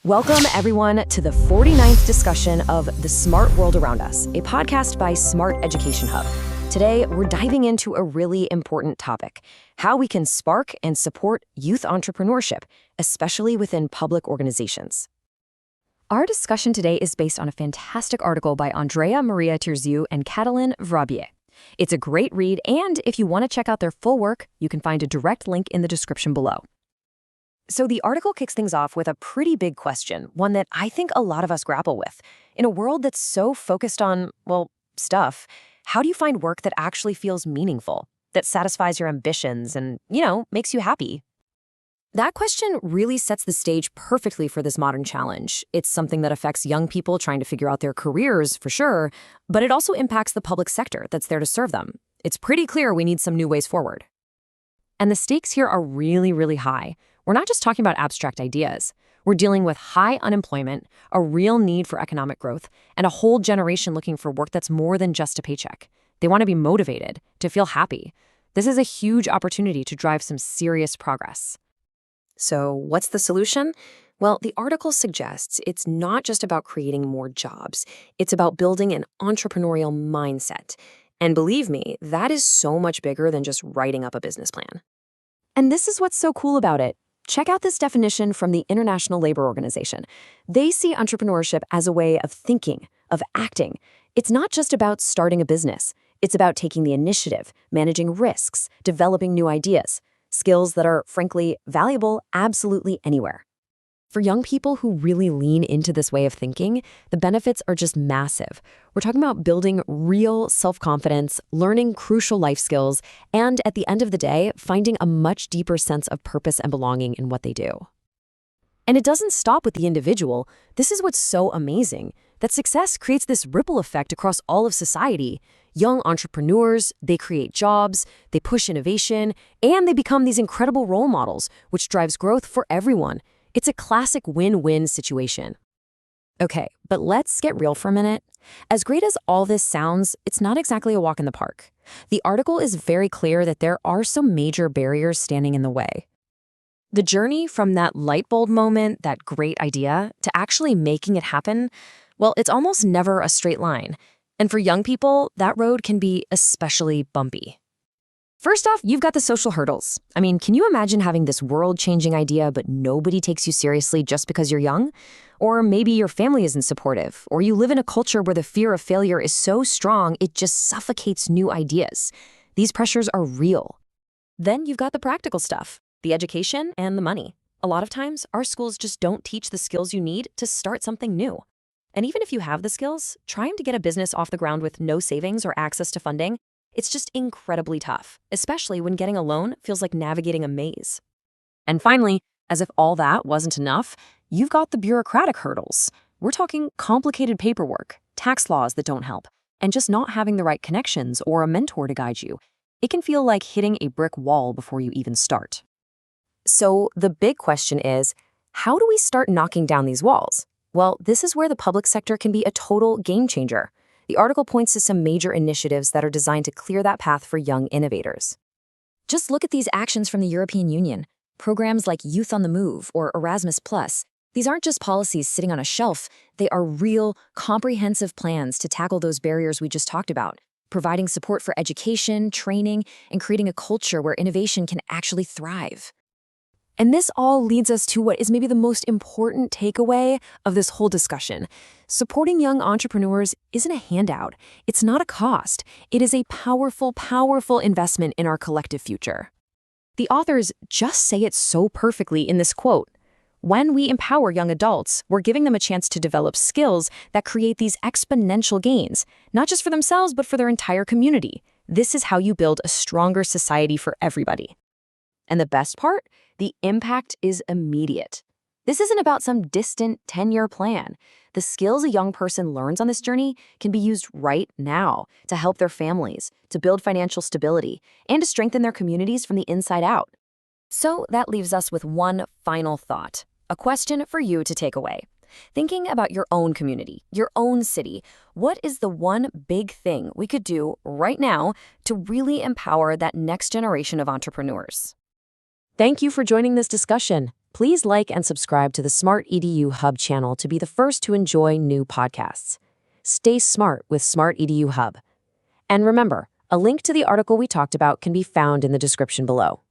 Welcome, everyone, to the 49th discussion of The Smart World Around Us, a podcast by Smart-EDU Hub. Today, we're diving into a really important topic, how we can spark and support youth entrepreneurship, especially within public organizations. Our discussion today is based on a fantastic article by Andrea Maria Tirziu and Catalin Vrabier. It's a great read, and if you want to check out their full work, you can find a direct link in the description below. So the article kicks things off with a pretty big question, one that I think a lot of us grapple with. In a world that's so focused on, stuff, how do you find work that actually feels meaningful, that satisfies your ambitions and, makes you happy? That question really sets the stage perfectly for this modern challenge. It's something that affects young people trying to figure out their careers, for sure, but it also impacts the public sector that's there to serve them. It's pretty clear we need some new ways forward. And the stakes here are really, really high. We're not just talking about abstract ideas. We're dealing with high unemployment, a real need for economic growth, and a whole generation looking for work that's more than just a paycheck. They want to be motivated, to feel happy. This is a huge opportunity to drive some serious progress. So what's the solution? Well, the article suggests it's not just about creating more jobs. It's about building an entrepreneurial mindset. And believe me, that is so much bigger than just writing up a business plan. And this is what's so cool about it. Check out this definition from the International Labor Organization. They see entrepreneurship as a way of thinking, of acting. It's not just about starting a business. It's about taking the initiative, managing risks, developing new ideas, skills that are, frankly, valuable absolutely anywhere. For young people who really lean into this way of thinking, the benefits are just massive. We're talking about building real self-confidence, learning crucial life skills, and at the end of the day, finding a much deeper sense of purpose and belonging in what they do. And it doesn't stop with the individual. This is what's so amazing, that success creates this ripple effect across all of society. Young entrepreneurs, they create jobs, they push innovation, and they become these incredible role models, which drives growth for everyone. It's a classic win-win situation. Okay, but let's get real for a minute. As great as all this sounds, it's not exactly a walk in the park. The article is very clear that there are some major barriers standing in the way. The journey from that light bulb moment, that great idea, to actually making it happen, it's almost never a straight line. And for young people, that road can be especially bumpy. First off, you've got the social hurdles. I mean, can you imagine having this world-changing idea, but nobody takes you seriously just because you're young? Or maybe your family isn't supportive, or you live in a culture where the fear of failure is so strong it just suffocates new ideas. These pressures are real. Then you've got the practical stuff, the education and the money. A lot of times, our schools just don't teach the skills you need to start something new. And even if you have the skills, trying to get a business off the ground with no savings or access to funding, it's just incredibly tough, especially when getting a loan feels like navigating a maze. And finally, as if all that wasn't enough, you've got the bureaucratic hurdles. We're talking complicated paperwork, tax laws that don't help, and just not having the right connections or a mentor to guide you. It can feel like hitting a brick wall before you even start. So the big question is, how do we start knocking down these walls? Well, this is where the public sector can be a total game changer. The article points to some major initiatives that are designed to clear that path for young innovators. Just look at these actions from the European Union. Programs like Youth on the Move or Erasmus+. These aren't just policies sitting on a shelf. They are real, comprehensive plans to tackle those barriers we just talked about, providing support for education, training, and creating a culture where innovation can actually thrive. And this all leads us to what is maybe the most important takeaway of this whole discussion. Supporting young entrepreneurs isn't a handout. It's not a cost. It is a powerful, powerful investment in our collective future. The authors just say it so perfectly in this quote. When we empower young adults, we're giving them a chance to develop skills that create these exponential gains, not just for themselves, but for their entire community. This is how you build a stronger society for everybody. And the best part? The impact is immediate. This isn't about some distant 10-year plan. The skills a young person learns on this journey can be used right now to help their families, to build financial stability, and to strengthen their communities from the inside out. So that leaves us with one final thought, a question for you to take away. Thinking about your own community, your own city, what is the one big thing we could do right now to really empower that next generation of entrepreneurs? Thank you for joining this discussion. Please like and subscribe to the Smart-EDU Hub channel to be the first to enjoy new podcasts. Stay smart with Smart-EDU Hub. And remember, a link to the article we talked about can be found in the description below.